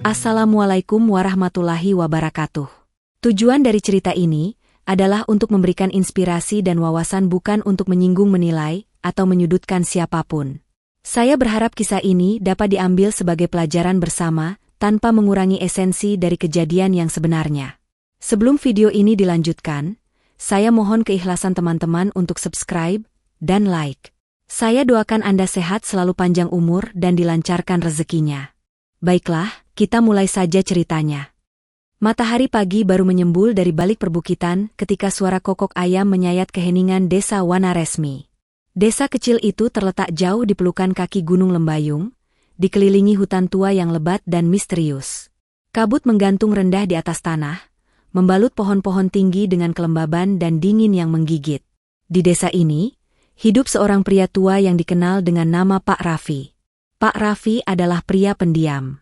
Assalamualaikum warahmatullahi wabarakatuh. Tujuan dari cerita ini adalah untuk memberikan inspirasi dan wawasan, bukan untuk menyinggung, menilai, atau menyudutkan siapapun. Saya berharap kisah ini dapat diambil sebagai pelajaran bersama, tanpa mengurangi esensi dari kejadian yang sebenarnya. Sebelum video ini dilanjutkan, saya mohon keikhlasan teman-teman untuk subscribe dan like. Saya doakan Anda sehat selalu, panjang umur, dan dilancarkan rezekinya. Baiklah, kita mulai saja ceritanya. Matahari pagi baru menyembul dari balik perbukitan ketika suara kokok ayam menyayat keheningan desa Wanaresmi. Desa kecil itu terletak jauh di pelukan kaki Gunung Lembayung, dikelilingi hutan tua yang lebat dan misterius. Kabut menggantung rendah di atas tanah, membalut pohon-pohon tinggi dengan kelembaban dan dingin yang menggigit. Di desa ini, hidup seorang pria tua yang dikenal dengan nama Pak Raffi. Pak Raffi adalah pria pendiam.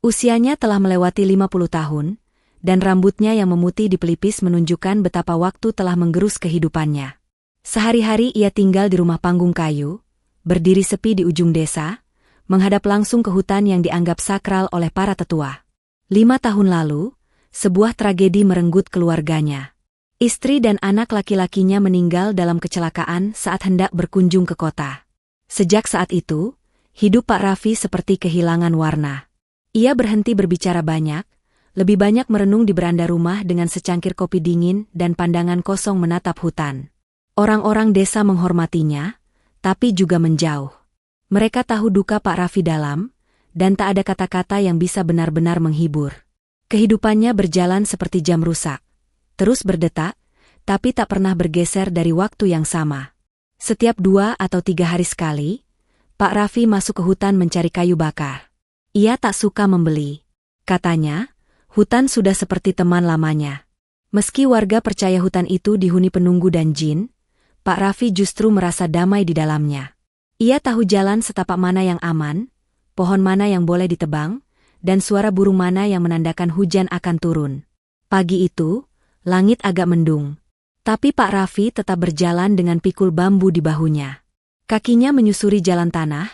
Usianya telah melewati 50 tahun, dan rambutnya yang memutih di pelipis menunjukkan betapa waktu telah menggerus kehidupannya. Sehari-hari ia tinggal di rumah panggung kayu, berdiri sepi di ujung desa, menghadap langsung ke hutan yang dianggap sakral oleh para tetua. 5 tahun lalu, sebuah tragedi merenggut keluarganya. Istri dan anak laki-lakinya meninggal dalam kecelakaan saat hendak berkunjung ke kota. Sejak saat itu, hidup Pak Raffi seperti kehilangan warna. Ia berhenti berbicara banyak, lebih banyak merenung di beranda rumah dengan secangkir kopi dingin dan pandangan kosong menatap hutan. Orang-orang desa menghormatinya, tapi juga menjauh. Mereka tahu duka Pak Raffi dalam, dan tak ada kata-kata yang bisa benar-benar menghibur. Kehidupannya berjalan seperti jam rusak, terus berdetak, tapi tak pernah bergeser dari waktu yang sama. Setiap 2 atau 3 hari sekali, Pak Raffi masuk ke hutan mencari kayu bakar. Ia tak suka membeli. Katanya, hutan sudah seperti teman lamanya. Meski warga percaya hutan itu dihuni penunggu dan jin, Pak Raffi justru merasa damai di dalamnya. Ia tahu jalan setapak mana yang aman, pohon mana yang boleh ditebang, dan suara burung mana yang menandakan hujan akan turun. Pagi itu, langit agak mendung. Tapi Pak Raffi tetap berjalan dengan pikul bambu di bahunya. Kakinya menyusuri jalan tanah,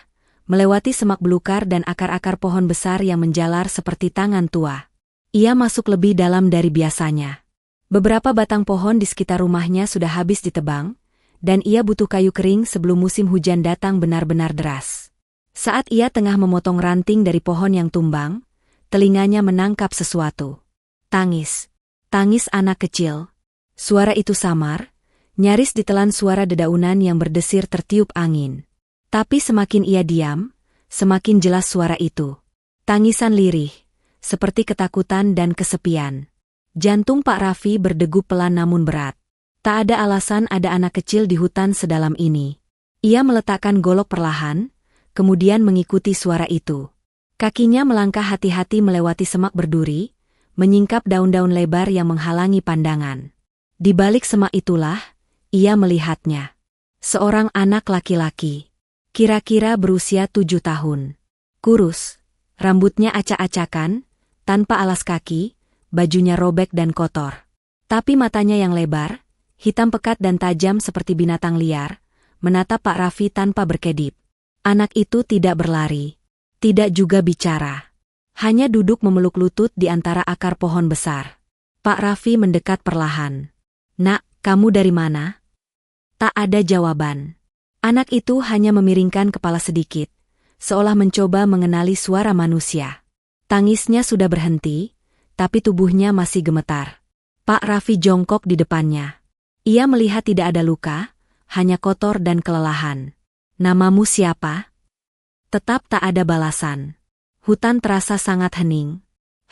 melewati semak belukar dan akar-akar pohon besar yang menjalar seperti tangan tua. Ia masuk lebih dalam dari biasanya. Beberapa batang pohon di sekitar rumahnya sudah habis ditebang, dan ia butuh kayu kering sebelum musim hujan datang benar-benar deras. Saat ia tengah memotong ranting dari pohon yang tumbang, telinganya menangkap sesuatu. Tangis. Tangis anak kecil. Suara itu samar, nyaris ditelan suara dedaunan yang berdesir tertiup angin. Tapi semakin ia diam, semakin jelas suara itu. Tangisan lirih, seperti ketakutan dan kesepian. Jantung Pak Raffi berdegup pelan namun berat. Tak ada alasan ada anak kecil di hutan sedalam ini. Ia meletakkan golok perlahan, kemudian mengikuti suara itu. Kakinya melangkah hati-hati melewati semak berduri, menyingkap daun-daun lebar yang menghalangi pandangan. Di balik semak itulah, ia melihatnya. Seorang anak laki-laki. Kira-kira berusia 7 tahun. Kurus, rambutnya acak-acakan, tanpa alas kaki, bajunya robek dan kotor. Tapi matanya yang lebar, hitam pekat dan tajam seperti binatang liar, menatap Pak Raffi tanpa berkedip. Anak itu tidak berlari, tidak juga bicara. Hanya duduk memeluk lutut di antara akar pohon besar. Pak Raffi mendekat perlahan. "Nak, kamu dari mana?" Tak ada jawaban. Anak itu hanya memiringkan kepala sedikit, seolah mencoba mengenali suara manusia. Tangisnya sudah berhenti, tapi tubuhnya masih gemetar. Pak Raffi jongkok di depannya. Ia melihat tidak ada luka, hanya kotor dan kelelahan. "Namamu siapa?" Tetap tak ada balasan. Hutan terasa sangat hening.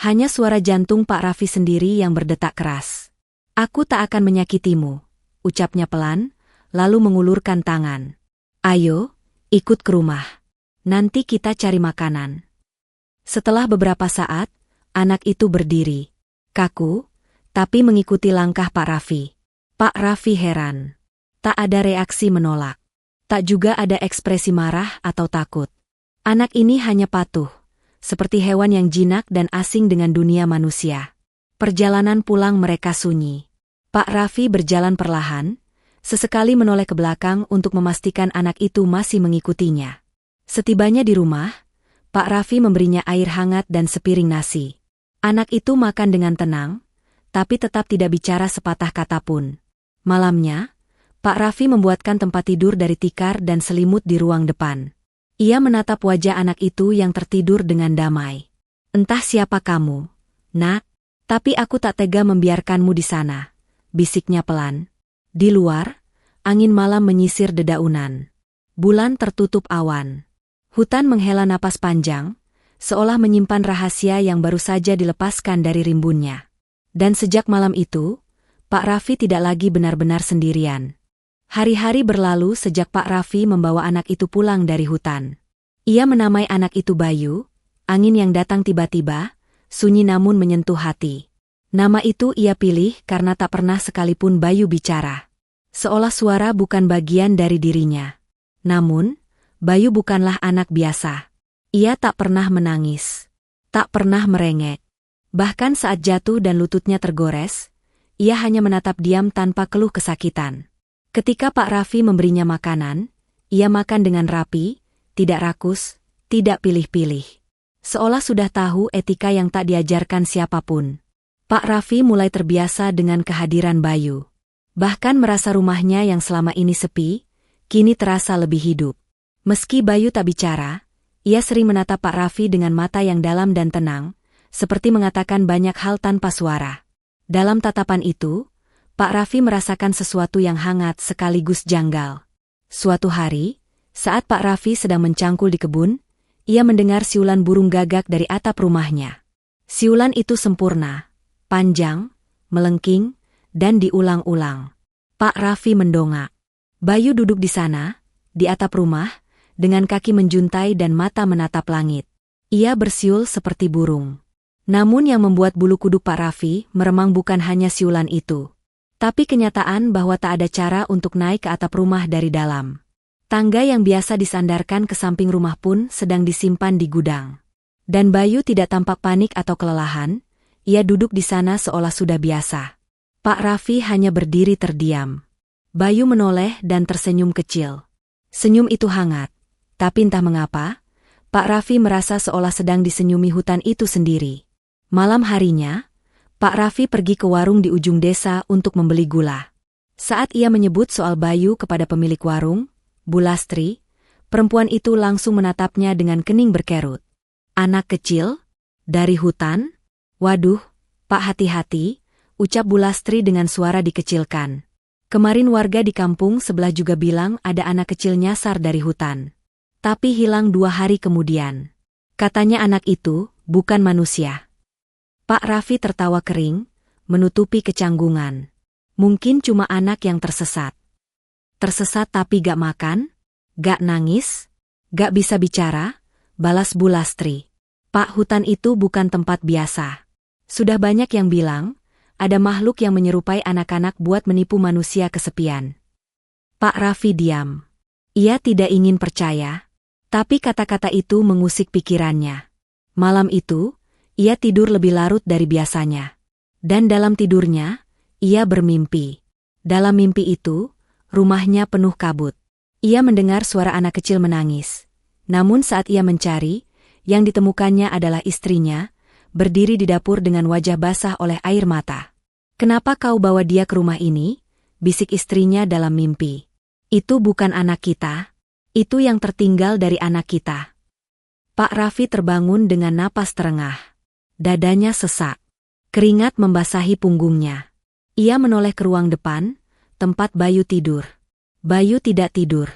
Hanya suara jantung Pak Raffi sendiri yang berdetak keras. "Aku tak akan menyakitimu," ucapnya pelan, lalu mengulurkan tangan. "Ayo, ikut ke rumah. Nanti kita cari makanan." Setelah beberapa saat, anak itu berdiri. Kaku, tapi mengikuti langkah Pak Raffi. Pak Raffi heran. Tak ada reaksi menolak. Tak juga ada ekspresi marah atau takut. Anak ini hanya patuh, seperti hewan yang jinak dan asing dengan dunia manusia. Perjalanan pulang mereka sunyi. Pak Raffi berjalan perlahan, sesekali menoleh ke belakang untuk memastikan anak itu masih mengikutinya. Setibanya di rumah, Pak Raffi memberinya air hangat dan sepiring nasi. Anak itu makan dengan tenang, tapi tetap tidak bicara sepatah kata pun. Malamnya, Pak Raffi membuatkan tempat tidur dari tikar dan selimut di ruang depan. Ia menatap wajah anak itu yang tertidur dengan damai. "Entah siapa kamu, Nak, tapi aku tak tega membiarkanmu di sana," bisiknya pelan. Di luar, angin malam menyisir dedaunan. Bulan tertutup awan. Hutan menghela napas panjang, seolah menyimpan rahasia yang baru saja dilepaskan dari rimbunnya. Dan sejak malam itu, Pak Raffi tidak lagi benar-benar sendirian. Hari-hari berlalu sejak Pak Raffi membawa anak itu pulang dari hutan. Ia menamai anak itu Bayu, angin yang datang tiba-tiba, sunyi namun menyentuh hati. Nama itu ia pilih karena tak pernah sekalipun Bayu bicara. Seolah suara bukan bagian dari dirinya. Namun, Bayu bukanlah anak biasa. Ia tak pernah menangis. Tak pernah merengek. Bahkan saat jatuh dan lututnya tergores, ia hanya menatap diam tanpa keluh kesakitan. Ketika Pak Raffi memberinya makanan, ia makan dengan rapi, tidak rakus, tidak pilih-pilih. Seolah sudah tahu etika yang tak diajarkan siapapun. Pak Raffi mulai terbiasa dengan kehadiran Bayu. Bahkan merasa rumahnya yang selama ini sepi, kini terasa lebih hidup. Meski Bayu tak bicara, ia sering menatap Pak Raffi dengan mata yang dalam dan tenang, seperti mengatakan banyak hal tanpa suara. Dalam tatapan itu, Pak Raffi merasakan sesuatu yang hangat sekaligus janggal. Suatu hari, saat Pak Raffi sedang mencangkul di kebun, ia mendengar siulan burung gagak dari atap rumahnya. Siulan itu sempurna, panjang, melengking, dan diulang-ulang. Pak Raffi mendongak. Bayu duduk di sana, di atap rumah, dengan kaki menjuntai dan mata menatap langit. Ia bersiul seperti burung. Namun yang membuat bulu kuduk Pak Raffi meremang bukan hanya siulan itu, tapi kenyataan bahwa tak ada cara untuk naik ke atap rumah dari dalam. Tangga yang biasa disandarkan ke samping rumah pun sedang disimpan di gudang. Dan Bayu tidak tampak panik atau kelelahan, ia duduk di sana seolah sudah biasa. Pak Raffi hanya berdiri terdiam. Bayu menoleh dan tersenyum kecil. Senyum itu hangat, tapi entah mengapa, Pak Raffi merasa seolah sedang disenyumi hutan itu sendiri. Malam harinya, Pak Raffi pergi ke warung di ujung desa untuk membeli gula. Saat ia menyebut soal Bayu kepada pemilik warung, Bu Lastri, perempuan itu langsung menatapnya dengan kening berkerut. "Anak kecil? Dari hutan? Waduh, Pak hati-hati," ucap Bu Lastri dengan suara dikecilkan. "Kemarin warga di kampung sebelah juga bilang ada anak kecil nyasar dari hutan. Tapi hilang 2 hari kemudian. Katanya anak itu bukan manusia." Pak Raffi tertawa kering, menutupi kecanggungan. Mungkin cuma anak yang tersesat. Tersesat tapi gak makan? Gak nangis? Gak bisa bicara? Balas Bu Lastri. "Pak, hutan itu bukan tempat biasa. Sudah banyak yang bilang, ada makhluk yang menyerupai anak-anak buat menipu manusia kesepian." Pak Raffi diam. Ia tidak ingin percaya, tapi kata-kata itu mengusik pikirannya. Malam itu, ia tidur lebih larut dari biasanya. Dan dalam tidurnya, ia bermimpi. Dalam mimpi itu, rumahnya penuh kabut. Ia mendengar suara anak kecil menangis. Namun saat ia mencari, yang ditemukannya adalah istrinya, berdiri di dapur dengan wajah basah oleh air mata. "Kenapa kau bawa dia ke rumah ini?" bisik istrinya dalam mimpi. "Itu bukan anak kita. Itu yang tertinggal dari anak kita." Pak Raffi terbangun dengan napas terengah. Dadanya sesak. Keringat membasahi punggungnya. Ia menoleh ke ruang depan, tempat Bayu tidur. Bayu tidak tidur.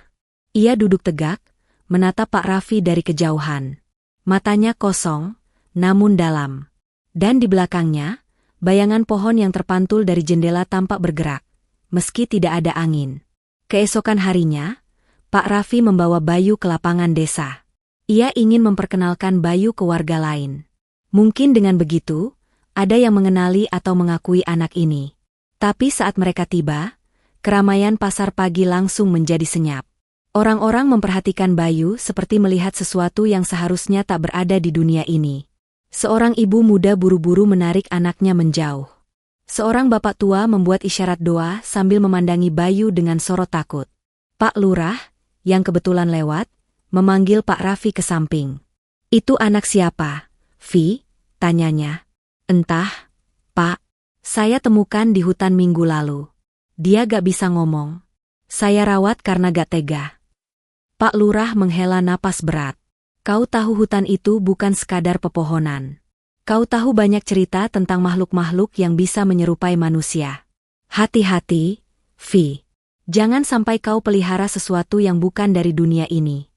Ia duduk tegak, menatap Pak Raffi dari kejauhan. Matanya kosong, namun dalam. Dan di belakangnya, bayangan pohon yang terpantul dari jendela tampak bergerak, meski tidak ada angin. Keesokan harinya, Pak Raffi membawa Bayu ke lapangan desa. Ia ingin memperkenalkan Bayu ke warga lain. Mungkin dengan begitu, ada yang mengenali atau mengakui anak ini. Tapi saat mereka tiba, keramaian pasar pagi langsung menjadi senyap. Orang-orang memperhatikan Bayu seperti melihat sesuatu yang seharusnya tak berada di dunia ini. Seorang ibu muda buru-buru menarik anaknya menjauh. Seorang bapak tua membuat isyarat doa sambil memandangi Bayu dengan sorot takut. Pak Lurah, yang kebetulan lewat, memanggil Pak Raffi ke samping. Itu anak siapa, Vi? Tanyanya. Entah, Pak. Saya temukan di hutan minggu lalu. Dia gak bisa ngomong. Saya rawat karena gak tega. Pak Lurah menghela napas berat. Kau tahu hutan itu bukan sekadar pepohonan. Kau tahu banyak cerita tentang makhluk-makhluk yang bisa menyerupai manusia. Hati-hati, Vi. Jangan sampai kau pelihara sesuatu yang bukan dari dunia ini.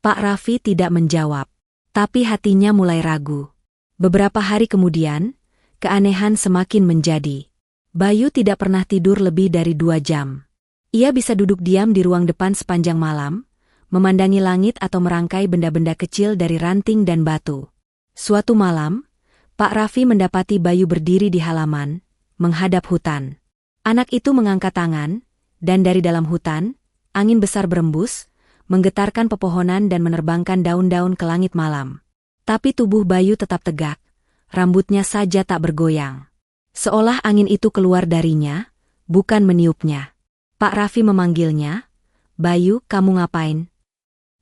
Pak Raffi tidak menjawab. Tapi hatinya mulai ragu. Beberapa hari kemudian, keanehan semakin menjadi. Bayu tidak pernah tidur lebih dari 2 jam. Ia bisa duduk diam di ruang depan sepanjang malam, memandangi langit atau merangkai benda-benda kecil dari ranting dan batu. Suatu malam, Pak Raffi mendapati Bayu berdiri di halaman, menghadap hutan. Anak itu mengangkat tangan, dan dari dalam hutan, angin besar berembus, menggetarkan pepohonan dan menerbangkan daun-daun ke langit malam. Tapi tubuh Bayu tetap tegak, rambutnya saja tak bergoyang. Seolah angin itu keluar darinya, bukan meniupnya. Pak Raffi memanggilnya, "Bayu, kamu ngapain?"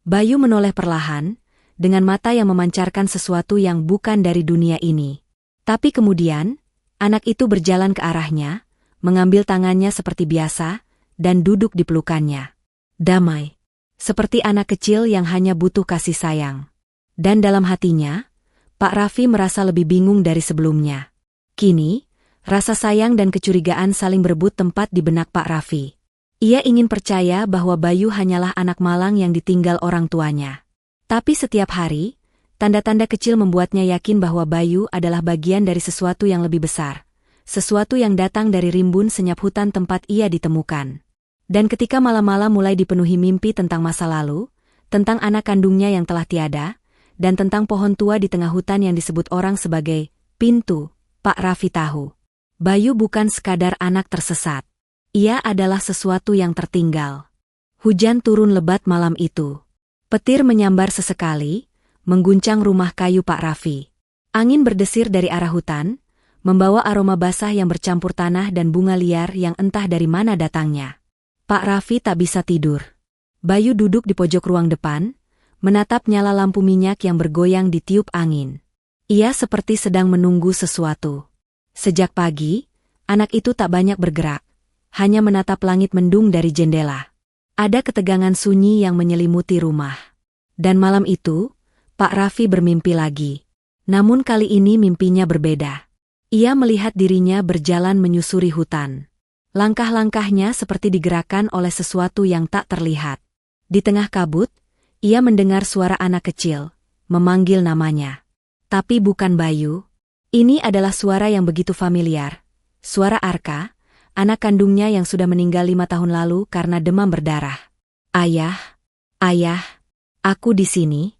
Bayu menoleh perlahan, dengan mata yang memancarkan sesuatu yang bukan dari dunia ini. Tapi kemudian, anak itu berjalan ke arahnya, mengambil tangannya seperti biasa, dan duduk di pelukannya. Damai. Seperti anak kecil yang hanya butuh kasih sayang. Dan dalam hatinya, Pak Raffi merasa lebih bingung dari sebelumnya. Kini, rasa sayang dan kecurigaan saling berebut tempat di benak Pak Raffi. Ia ingin percaya bahwa Bayu hanyalah anak malang yang ditinggal orang tuanya. Tapi setiap hari, tanda-tanda kecil membuatnya yakin bahwa Bayu adalah bagian dari sesuatu yang lebih besar. Sesuatu yang datang dari rimbun senyap hutan tempat ia ditemukan. Dan ketika malam-malam mulai dipenuhi mimpi tentang masa lalu, tentang anak kandungnya yang telah tiada, dan tentang pohon tua di tengah hutan yang disebut orang sebagai pintu, Pak Raffi tahu. Bayu bukan sekadar anak tersesat. Ia adalah sesuatu yang tertinggal. Hujan turun lebat malam itu. Petir menyambar sesekali, mengguncang rumah kayu Pak Raffi. Angin berdesir dari arah hutan, membawa aroma basah yang bercampur tanah dan bunga liar yang entah dari mana datangnya. Pak Raffi tak bisa tidur. Bayu duduk di pojok ruang depan, menatap nyala lampu minyak yang bergoyang di tiup angin. Ia seperti sedang menunggu sesuatu. Sejak pagi, anak itu tak banyak bergerak, hanya menatap langit mendung dari jendela. Ada ketegangan sunyi yang menyelimuti rumah. Dan malam itu, Pak Raffi bermimpi lagi. Namun kali ini mimpinya berbeda. Ia melihat dirinya berjalan menyusuri hutan. Langkah-langkahnya seperti digerakkan oleh sesuatu yang tak terlihat. Di tengah kabut, ia mendengar suara anak kecil, memanggil namanya. Tapi bukan Bayu. Ini adalah suara yang begitu familiar. Suara Arka, anak kandungnya yang sudah meninggal 5 tahun lalu karena demam berdarah. "Ayah, ayah, aku di sini."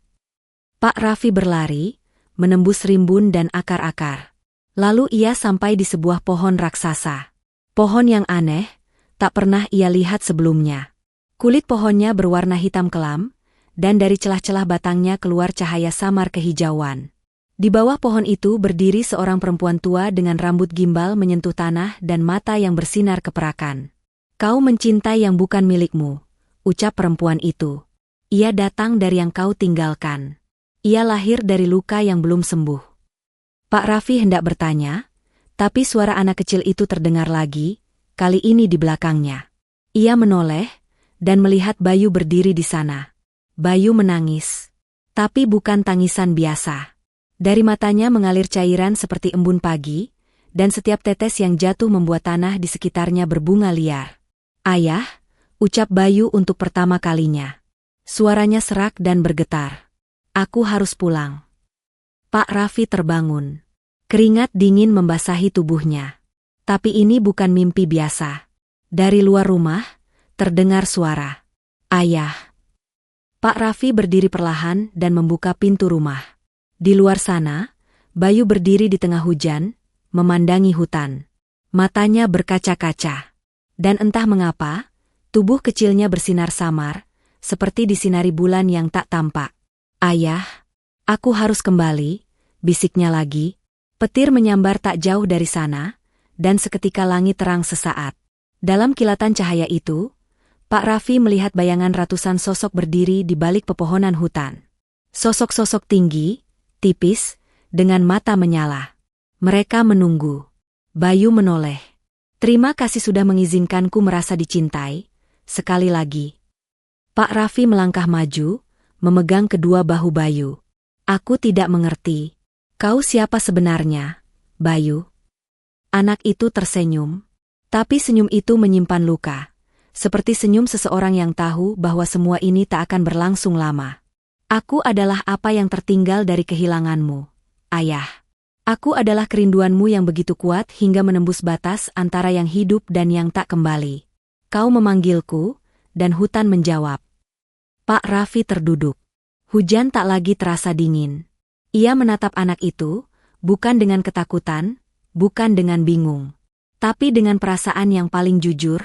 Pak Raffi berlari, menembus rimbun dan akar-akar. Lalu ia sampai di sebuah pohon raksasa. Pohon yang aneh, tak pernah ia lihat sebelumnya. Kulit pohonnya berwarna hitam kelam, dan dari celah-celah batangnya keluar cahaya samar kehijauan. Di bawah pohon itu berdiri seorang perempuan tua dengan rambut gimbal menyentuh tanah dan mata yang bersinar keperakan. "Kau mencintai yang bukan milikmu," ucap perempuan itu. "Ia datang dari yang kau tinggalkan. Ia lahir dari luka yang belum sembuh." Pak Raffi hendak bertanya, tapi suara anak kecil itu terdengar lagi, kali ini di belakangnya. Ia menoleh, dan melihat Bayu berdiri di sana. Bayu menangis. Tapi bukan tangisan biasa. Dari matanya mengalir cairan seperti embun pagi, dan setiap tetes yang jatuh membuat tanah di sekitarnya berbunga liar. "Ayah," ucap Bayu untuk pertama kalinya. Suaranya serak dan bergetar. "Aku harus pulang." Pak Raffi terbangun. Keringat dingin membasahi tubuhnya. Tapi ini bukan mimpi biasa. Dari luar rumah, terdengar suara. "Ayah." Pak Raffi berdiri perlahan dan membuka pintu rumah. Di luar sana, Bayu berdiri di tengah hujan, memandangi hutan. Matanya berkaca-kaca. Dan entah mengapa, tubuh kecilnya bersinar samar, seperti disinari bulan yang tak tampak. "Ayah, aku harus kembali," bisiknya lagi. Petir menyambar tak jauh dari sana, dan seketika langit terang sesaat. Dalam kilatan cahaya itu, Pak Raffi melihat bayangan ratusan sosok berdiri di balik pepohonan hutan. Sosok-sosok tinggi, tipis, dengan mata menyala. Mereka menunggu. Bayu menoleh. Terima kasih sudah mengizinkanku merasa dicintai. Sekali lagi. Pak Raffi melangkah maju, memegang kedua bahu Bayu. Aku tidak mengerti. Kau siapa sebenarnya, Bayu? Anak itu tersenyum. Tapi senyum itu menyimpan luka. Seperti senyum seseorang yang tahu bahwa semua ini tak akan berlangsung lama. Aku adalah apa yang tertinggal dari kehilanganmu, Ayah. Aku adalah kerinduanmu yang begitu kuat hingga menembus batas antara yang hidup dan yang tak kembali. Kau memanggilku, dan hutan menjawab. Pak Raffi terduduk. Hujan tak lagi terasa dingin. Ia menatap anak itu, bukan dengan ketakutan, bukan dengan bingung. Tapi dengan perasaan yang paling jujur,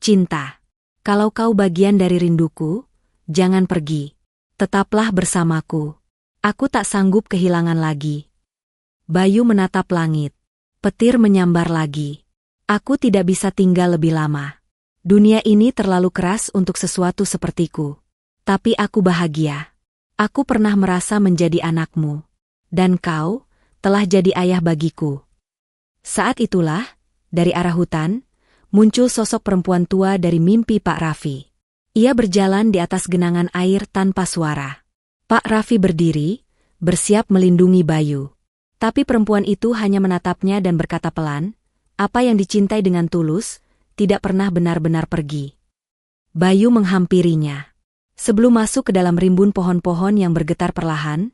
cinta. Kalau kau bagian dari rinduku, jangan pergi. Tetaplah bersamaku. Aku tak sanggup kehilangan lagi. Bayu menatap langit. Petir menyambar lagi. Aku tidak bisa tinggal lebih lama. Dunia ini terlalu keras untuk sesuatu sepertiku. Tapi aku bahagia. Aku pernah merasa menjadi anakmu. Dan kau telah jadi ayah bagiku. Saat itulah, dari arah hutan, muncul sosok perempuan tua dari mimpi Pak Raffi. Ia berjalan di atas genangan air tanpa suara. Pak Raffi berdiri, bersiap melindungi Bayu. Tapi perempuan itu hanya menatapnya dan berkata pelan, apa yang dicintai dengan tulus, tidak pernah benar-benar pergi. Bayu menghampirinya. Sebelum masuk ke dalam rimbun pohon-pohon yang bergetar perlahan,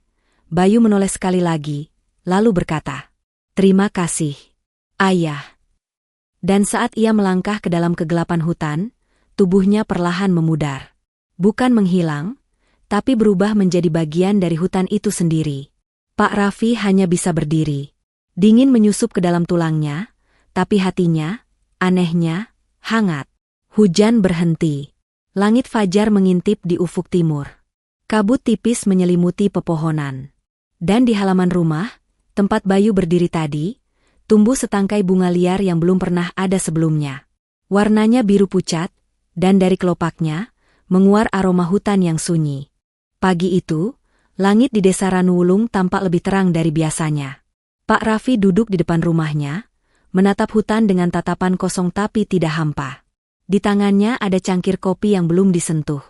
Bayu menoleh sekali lagi, lalu berkata, "Terima kasih, Ayah." Dan saat ia melangkah ke dalam kegelapan hutan, tubuhnya perlahan memudar. Bukan menghilang, tapi berubah menjadi bagian dari hutan itu sendiri. Pak Raffi hanya bisa berdiri. Dingin menyusup ke dalam tulangnya, tapi hatinya, anehnya, hangat. Hujan berhenti. Langit fajar mengintip di ufuk timur. Kabut tipis menyelimuti pepohonan. Dan di halaman rumah, tempat Bayu berdiri tadi, tumbuh setangkai bunga liar yang belum pernah ada sebelumnya. Warnanya biru pucat, dan dari kelopaknya, menguar aroma hutan yang sunyi. Pagi itu, langit di desa Ranuwulung tampak lebih terang dari biasanya. Pak Raffi duduk di depan rumahnya, menatap hutan dengan tatapan kosong tapi tidak hampa. Di tangannya ada cangkir kopi yang belum disentuh.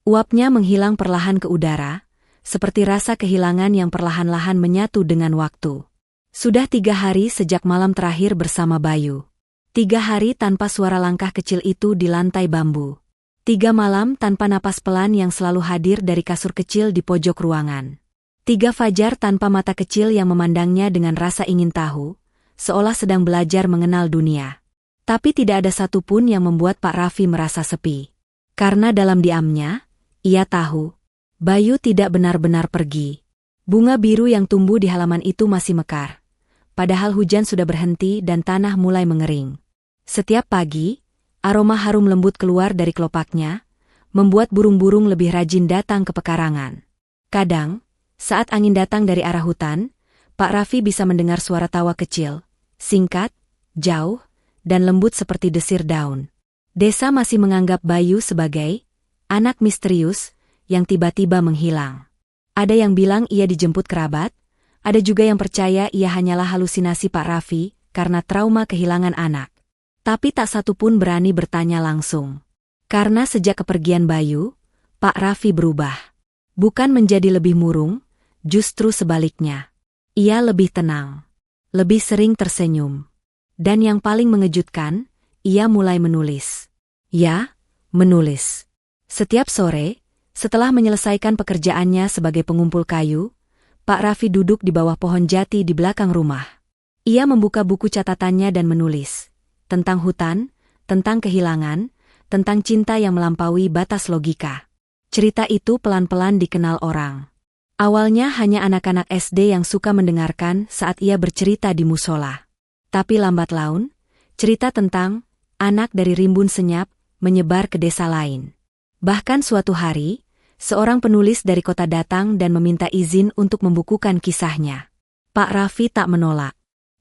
Uapnya menghilang perlahan ke udara, seperti rasa kehilangan yang perlahan-lahan menyatu dengan waktu. Sudah 3 hari sejak malam terakhir bersama Bayu. 3 hari tanpa suara langkah kecil itu di lantai bambu. 3 malam tanpa napas pelan yang selalu hadir dari kasur kecil di pojok ruangan. 3 fajar tanpa mata kecil yang memandangnya dengan rasa ingin tahu, seolah sedang belajar mengenal dunia. Tapi tidak ada satupun yang membuat Pak Raffi merasa sepi. Karena dalam diamnya, ia tahu, Bayu tidak benar-benar pergi. Bunga biru yang tumbuh di halaman itu masih mekar. Padahal hujan sudah berhenti dan tanah mulai mengering. Setiap pagi, aroma harum lembut keluar dari kelopaknya, membuat burung-burung lebih rajin datang ke pekarangan. Kadang, saat angin datang dari arah hutan, Pak Raffi bisa mendengar suara tawa kecil, singkat, jauh, dan lembut seperti desir daun. Desa masih menganggap Bayu sebagai anak misterius yang tiba-tiba menghilang. Ada yang bilang ia dijemput kerabat, ada juga yang percaya ia hanyalah halusinasi Pak Raffi karena trauma kehilangan anak. Tapi tak satu pun berani bertanya langsung. Karena sejak kepergian Bayu, Pak Raffi berubah. Bukan menjadi lebih murung, justru sebaliknya. Ia lebih tenang, lebih sering tersenyum. Dan yang paling mengejutkan, ia mulai menulis. Ya, menulis. Setiap sore, setelah menyelesaikan pekerjaannya sebagai pengumpul kayu, Pak Raffi duduk di bawah pohon jati di belakang rumah. Ia membuka buku catatannya dan menulis. Tentang hutan, tentang kehilangan, tentang cinta yang melampaui batas logika. Cerita itu pelan-pelan dikenal orang. Awalnya hanya anak-anak SD yang suka mendengarkan saat ia bercerita di musola. Tapi lambat laun, cerita tentang anak dari rimbun senyap menyebar ke desa lain. Bahkan suatu hari, seorang penulis dari kota datang dan meminta izin untuk membukukan kisahnya. Pak Raffi tak menolak.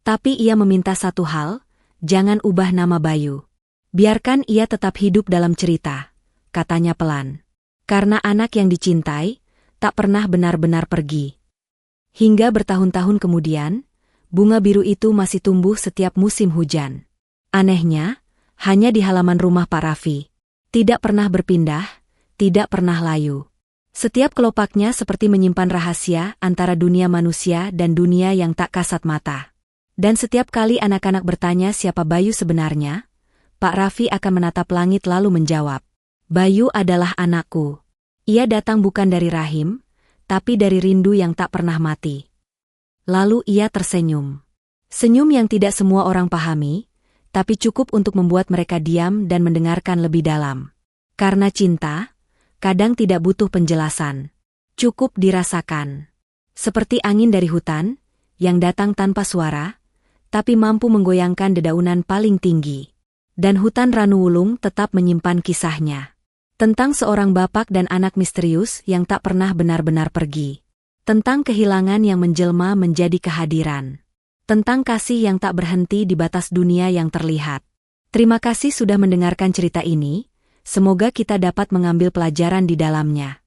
Tapi ia meminta satu hal, jangan ubah nama Bayu. Biarkan ia tetap hidup dalam cerita, katanya pelan. Karena anak yang dicintai, tak pernah benar-benar pergi. Hingga bertahun-tahun kemudian, bunga biru itu masih tumbuh setiap musim hujan. Anehnya, hanya di halaman rumah Pak Raffi. Tidak pernah berpindah, tidak pernah layu. Setiap kelopaknya seperti menyimpan rahasia antara dunia manusia dan dunia yang tak kasat mata. Dan setiap kali anak-anak bertanya siapa Bayu sebenarnya, Pak Raffi akan menatap langit lalu menjawab, "Bayu adalah anakku. Ia datang bukan dari rahim, tapi dari rindu yang tak pernah mati." Lalu ia tersenyum. Senyum yang tidak semua orang pahami, tapi cukup untuk membuat mereka diam dan mendengarkan lebih dalam. Karena cinta, kadang tidak butuh penjelasan. Cukup dirasakan. Seperti angin dari hutan, yang datang tanpa suara, tapi mampu menggoyangkan dedaunan paling tinggi. Dan hutan Ranuwulung tetap menyimpan kisahnya. Tentang seorang bapak dan anak misterius yang tak pernah benar-benar pergi. Tentang kehilangan yang menjelma menjadi kehadiran. Tentang kasih yang tak berhenti di batas dunia yang terlihat. Terima kasih sudah mendengarkan cerita ini. Semoga kita dapat mengambil pelajaran di dalamnya.